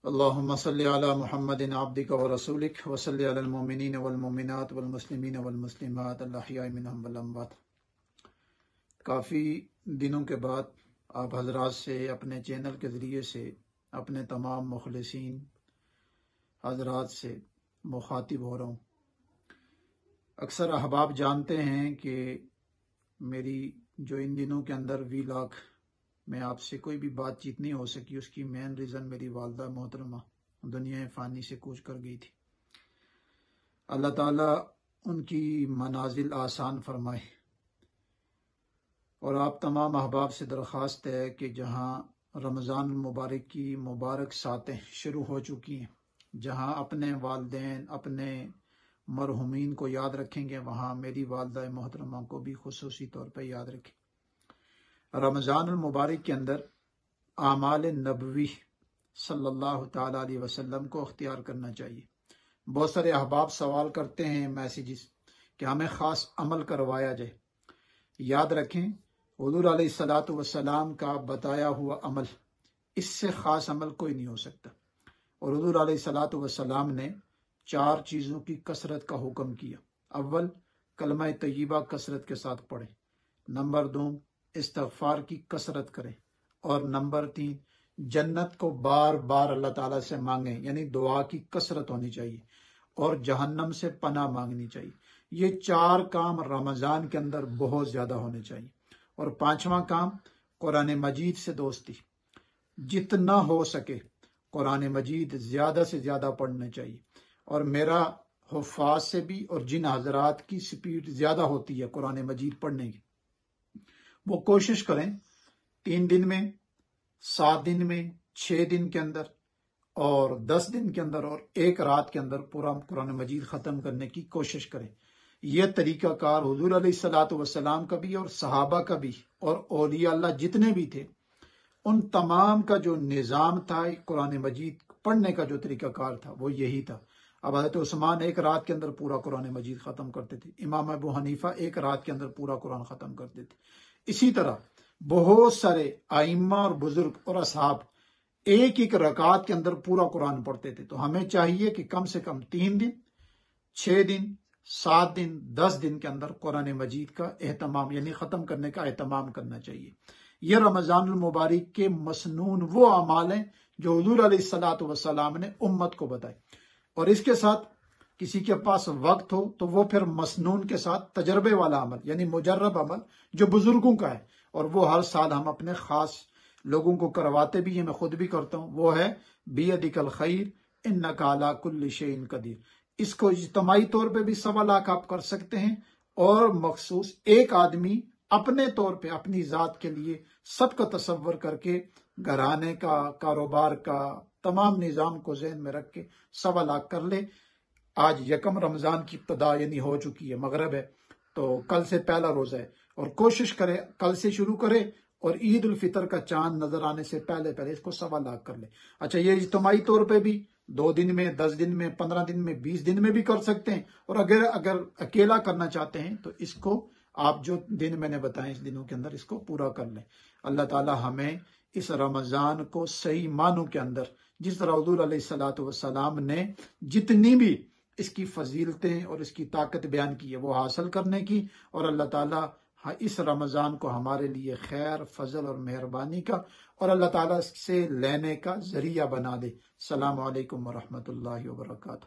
اللهم صل على محمد عبدك ورسولك وصل على المؤمنين والمؤمنات والمسلمين والمسلمات الأحياء منهم والأموات۔ کافی دنوں کے بعد آپ حضرات سے اپنے چینل کے ذریعے سے اپنے تمام مخلصین حضرات سے مخاطب ہو رہا ہوں۔ اکثر احباب جانتے ہیں کہ میری جو ان دنوں کے اندر ویلاگ میں آپ سے کوئی بھی بات چیت نہیں ہو سکی، اس کی مین ریزن میری والدہ محترمہ دنیا فانی سے کوچ کر گئی تھی۔ اللہ تعالیٰ ان کی منازل آسان فرمائے، اور آپ تمام احباب سے درخواست ہے کہ جہاں رمضان المبارک کی مبارک ساتیں شروع ہو چکی ہیں، جہاں اپنے والدین اپنے مرحومین کو یاد رکھیں گے، وہاں میری والدہ محترمہ کو بھی خصوصی طور پہ یاد رکھیں۔ رمضان المبارک کے اندر اعمال نبوی صلی اللہ تعالیٰ علیہ وسلم کو اختیار کرنا چاہیے۔ بہت سارے احباب سوال کرتے ہیں میسیجز کہ ہمیں خاص عمل کروایا جائے۔ یاد رکھیں، حضور علیہ السلام کا بتایا ہوا عمل، اس سے خاص عمل کوئی نہیں ہو سکتا۔ اور حضور علیہ السلام نے 4 چیزوں کی کثرت کا حکم کیا۔ اول، کلمہ طیبہ کثرت کے ساتھ پڑھیں۔ نمبر 2، استغفار کی کثرت کریں۔ اور نمبر 3، جنت کو بار بار اللہ تعالیٰ سے مانگیں، یعنی دعا کی کثرت ہونی چاہیے، اور جہنم سے پناہ مانگنی چاہیے۔ یہ 4 کام رمضان کے اندر بہت زیادہ ہونے چاہیے۔ اور 5واں کام، قرآن مجید سے دوستی۔ جتنا ہو سکے قرآن مجید زیادہ سے زیادہ پڑھنا چاہیے۔ اور میرا حفاظ سے بھی، اور جن حضرات کی سپیڈ زیادہ ہوتی ہے قرآن مجید پڑھنے کی، وہ کوشش کریں 3 دن میں، 7 دن میں، 6 دن کے اندر، اور 10 دن کے اندر، اور 1 رات کے اندر پورا قرآن مجید ختم کرنے کی کوشش کریں۔ یہ طریقہ کار حضور علیہ السلام کا بھی، اور صحابہ کا بھی، اور اولیاء اللہ جتنے بھی تھے، ان تمام کا جو نظام تھا قرآن مجید پڑھنے کا، جو طریقہ کار تھا، وہ یہی تھا۔ اب حضرت عثمان 1 رات کے اندر پورا قرآن مجید ختم کرتے تھے، امام ابو حنیفہ 1 رات کے اندر پورا قرآن ختم کرتے تھے۔ اسی طرح بہت سارے ائمہ اور بزرگ اور اصحاب 1 رکعت کے اندر پورا قرآن پڑھتے تھے۔ تو ہمیں چاہیے کہ کم سے کم 3 دن، 6 دن، 7 دن، 10 دن کے اندر قرآن مجید کا اہتمام، یعنی ختم کرنے کا اہتمام کرنا چاہیے۔ یہ رمضان المبارک کے مسنون وہ اعمال ہیں جو حضور علیہ السلام نے امت کو بتائے۔ اور اس کے ساتھ کسی کے پاس وقت ہو تو وہ پھر مسنون کے ساتھ تجربے والا عمل، یعنی مجرب عمل جو بزرگوں کا ہے، اور وہ ہر سال ہم اپنے خاص لوگوں کو کرواتے بھی ہیں، میں خود بھی کرتا ہوں، وہ ہے بیدک الخیر انک علی کل شیء قدیر۔ اس کو اجتماعی طور پہ بھی 1.25 لاکھ آپ کر سکتے ہیں، اور مخصوص ایک آدمی اپنے طور پہ اپنی ذات کے لیے سب کا تصور کر کے، گھرانے کا، کاروبار کا، تمام نظام کو ذہن میں رکھ کے 1.25 لاکھ کر لے۔ آج 1 رمضان کی ابتدا یعنی ہو چکی ہے، مغرب ہے، تو کل سے پہلا روزہ ہے، اور کوشش کرے کل سے شروع کرے، اور عید الفطر کا چاند نظر آنے سے پہلے اس کو 1.25 لاکھ کر لے۔ اچھا، یہ اجتماعی طور پہ بھی 2 دن میں، 10 دن میں، 15 دن میں، 20 دن میں بھی کر سکتے ہیں، اور اگر اکیلا کرنا چاہتے ہیں تو اس کو آپ جو دن میں نے بتائے اس دنوں کے اندر اس کو پورا کر لیں۔ اللہ تعالی ہمیں اس رمضان کو صحیح معنوں کے اندر، جس طرح حضور علیہ السلام نے جتنی بھی اس کی فضیلتیں اور اس کی طاقت بیان کی ہے، وہ حاصل کرنے کی، اور اللہ تعالیٰ اس رمضان کو ہمارے لیے خیر، فضل اور مہربانی کا، اور اللہ تعالیٰ سے لینے کا ذریعہ بنا دے۔ السلام علیکم ورحمۃ اللہ وبرکاتہ۔